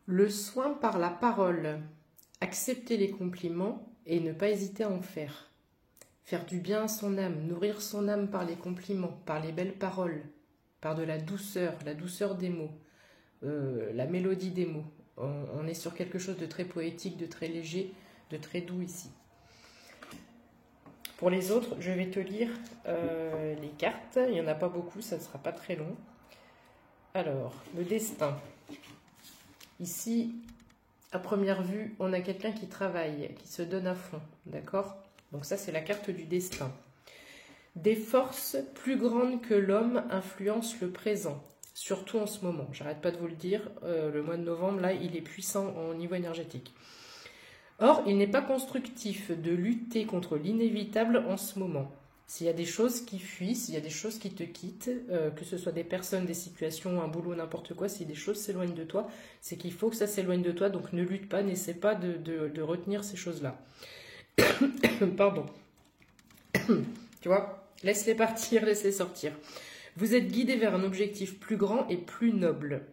Le soin par la parole. Accepter les compliments et ne pas hésiter à en faire. Faire du bien à son âme, nourrir son âme par les compliments, par les belles paroles, par de la douceur des mots, la mélodie des mots. On est sur quelque chose de très poétique, de très léger, de très doux ici. Pour les autres, je vais te lire les cartes. Il n'y en a pas beaucoup, ça ne sera pas très long. Alors, le destin. Ici, à première vue, on a quelqu'un qui travaille, qui se donne à fond, d'accord? Donc ça, c'est la carte du destin. Des forces plus grandes que l'homme influencent le présent, surtout en ce moment. J'arrête pas de vous le dire, le mois de novembre, là, il est puissant au niveau énergétique. Or, il n'est pas constructif de lutter contre l'inévitable en ce moment. S'il y a des choses qui fuient, s'il y a des choses qui te quittent, que ce soit des personnes, des situations, un boulot, n'importe quoi, si des choses s'éloignent de toi, c'est qu'il faut que ça s'éloigne de toi, donc ne lutte pas, n'essaie pas de retenir ces choses-là. Pardon. Tu vois, laisse-les partir, laisse-les sortir. Vous êtes guidé vers un objectif plus grand et plus noble,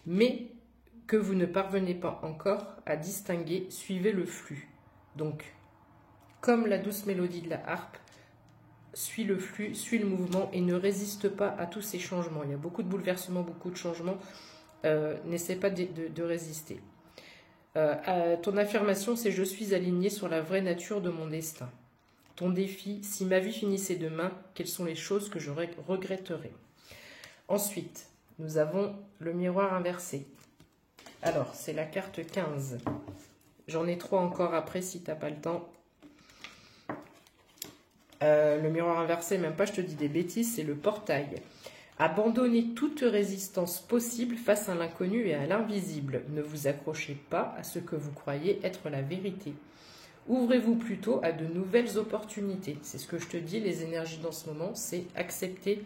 mais que vous ne parvenez pas encore à distinguer, suivez le flux. Donc, comme la douce mélodie de la harpe, suis le flux, suis le mouvement et ne résiste pas à tous ces changements. Il y a beaucoup de bouleversements, beaucoup de changements. N'essaie pas de résister. Ton affirmation, c'est « Je suis aligné sur la vraie nature de mon destin ». Ton défi, si ma vie finissait demain, quelles sont les choses que je regretterais? Ensuite, nous avons le miroir inversé. Alors, c'est la carte 15. J'en ai 3 encore après si tu n'as pas le temps. Le miroir inversé, même pas je te dis des bêtises, c'est le portail. Abandonnez toute résistance possible face à l'inconnu et à l'invisible. Ne vous accrochez pas à ce que vous croyez être la vérité. Ouvrez-vous plutôt à de nouvelles opportunités. C'est ce que je te dis, les énergies dans ce moment, c'est accepter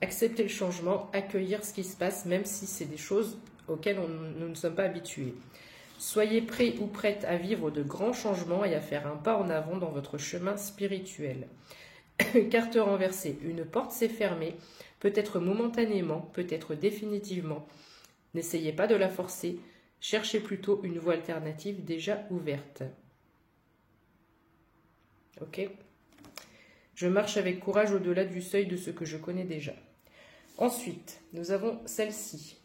le changement, accueillir ce qui se passe, même si c'est des choses auxquelles nous ne sommes pas habitués. Soyez prêts ou prêtes à vivre de grands changements et à faire un pas en avant dans votre chemin spirituel. Carte renversée, une porte s'est fermée, peut-être momentanément, peut-être définitivement. N'essayez pas de la forcer, cherchez plutôt une voie alternative déjà ouverte. Ok? Je marche avec courage au-delà du seuil de ce que je connais déjà. Ensuite, nous avons celle-ci.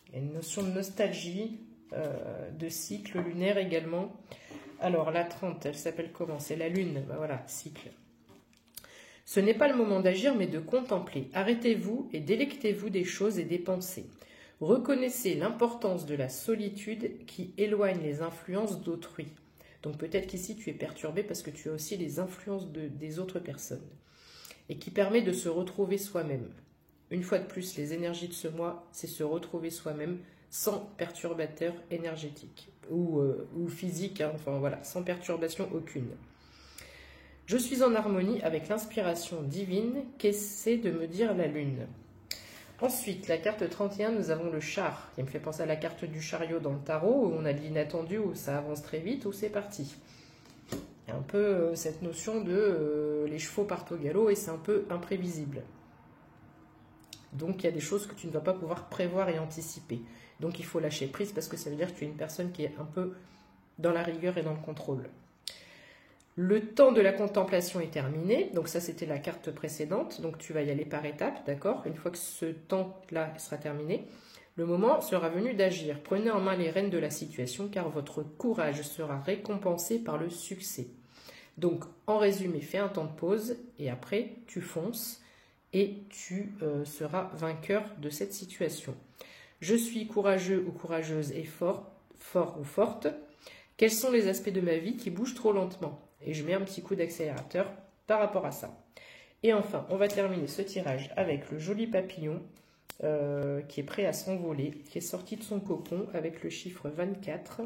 Il y a une notion de nostalgie, de cycle lunaire également. Alors, la 30, elle s'appelle comment? C'est la lune. Ben voilà, cycle. Ce n'est pas le moment d'agir, mais de contempler. Arrêtez-vous et délectez-vous des choses et des pensées. Reconnaissez l'importance de la solitude qui éloigne les influences d'autrui. Donc peut-être qu'ici, tu es perturbé parce que tu as aussi les influences des autres personnes. Et qui permet de se retrouver soi-même. Une fois de plus, les énergies de ce mois, c'est se retrouver soi-même sans perturbateur énergétique ou physique, hein, enfin voilà, sans perturbation aucune. Je suis en harmonie avec l'inspiration divine qu'essaie de me dire la lune. Ensuite, la carte 31, nous avons le char, qui me fait penser à la carte du chariot dans le tarot, où on a de l'inattendu, où ça avance très vite, où c'est parti. Il y a un peu cette notion de les chevaux partent au galop et c'est un peu imprévisible. Donc il y a des choses que tu ne vas pas pouvoir prévoir et anticiper. Donc il faut lâcher prise parce que ça veut dire que tu es une personne qui est un peu dans la rigueur et dans le contrôle. Le temps de la contemplation est terminé. Donc ça c'était la carte précédente. Donc tu vas y aller par étapes, d'accord? Une fois que ce temps-là sera terminé, le moment sera venu d'agir. Prenez en main les rênes de la situation car votre courage sera récompensé par le succès. Donc en résumé, fais un temps de pause et après tu fonces. Et tu seras vainqueur de cette situation. Je suis courageux ou courageuse et fort ou forte. Quels sont les aspects de ma vie qui bougent trop lentement? Et je mets un petit coup d'accélérateur par rapport à ça. Et enfin, on va terminer ce tirage avec le joli papillon qui est prêt à s'envoler, qui est sorti de son cocon avec le chiffre 24.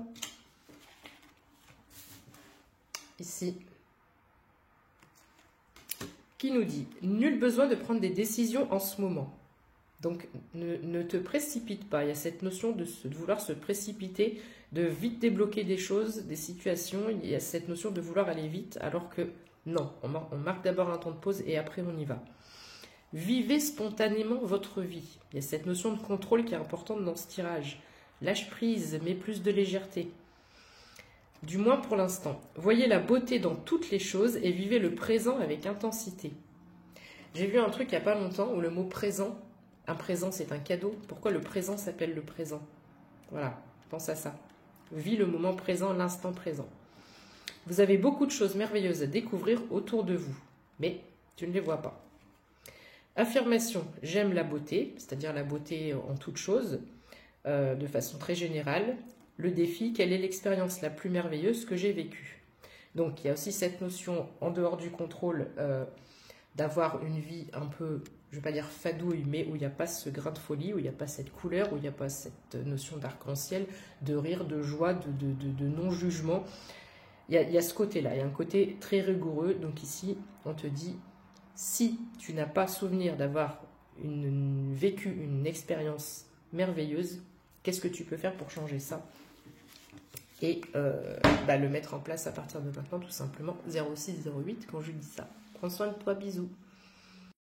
Ici. Qui nous dit « Nul besoin de prendre des décisions en ce moment ». Donc, ne te précipite pas. Il y a cette notion de vouloir se précipiter, de vite débloquer des choses, des situations. Il y a cette notion de vouloir aller vite, alors que non, on marque d'abord un temps de pause et après on y va. Vivez spontanément votre vie. Il y a cette notion de contrôle qui est importante dans ce tirage. Lâche prise, mais plus de légèreté. Du moins pour l'instant. Voyez la beauté dans toutes les choses et vivez le présent avec intensité. J'ai vu un truc il n'y a pas longtemps où le mot présent, un présent c'est un cadeau. Pourquoi le présent s'appelle le présent? Voilà, pense à ça. Vis le moment présent, l'instant présent. Vous avez beaucoup de choses merveilleuses à découvrir autour de vous, mais tu ne les vois pas. Affirmation, j'aime la beauté, c'est-à-dire la beauté en toute chose, de façon très générale. Le défi, quelle est l'expérience la plus merveilleuse que j'ai vécue? Donc il y a aussi cette notion, en dehors du contrôle, d'avoir une vie un peu, je ne vais pas dire fadouille, mais où il n'y a pas ce grain de folie, où il n'y a pas cette couleur, où il n'y a pas cette notion d'arc-en-ciel, de rire, de joie, de non-jugement. Il y a ce côté-là, il y a un côté très rigoureux. Donc ici, on te dit, si tu n'as pas souvenir d'avoir vécu une expérience merveilleuse, qu'est-ce que tu peux faire pour changer ça? Et le mettre en place à partir de maintenant, tout simplement. 06 08, quand je dis ça. Prends soin de toi, bisous.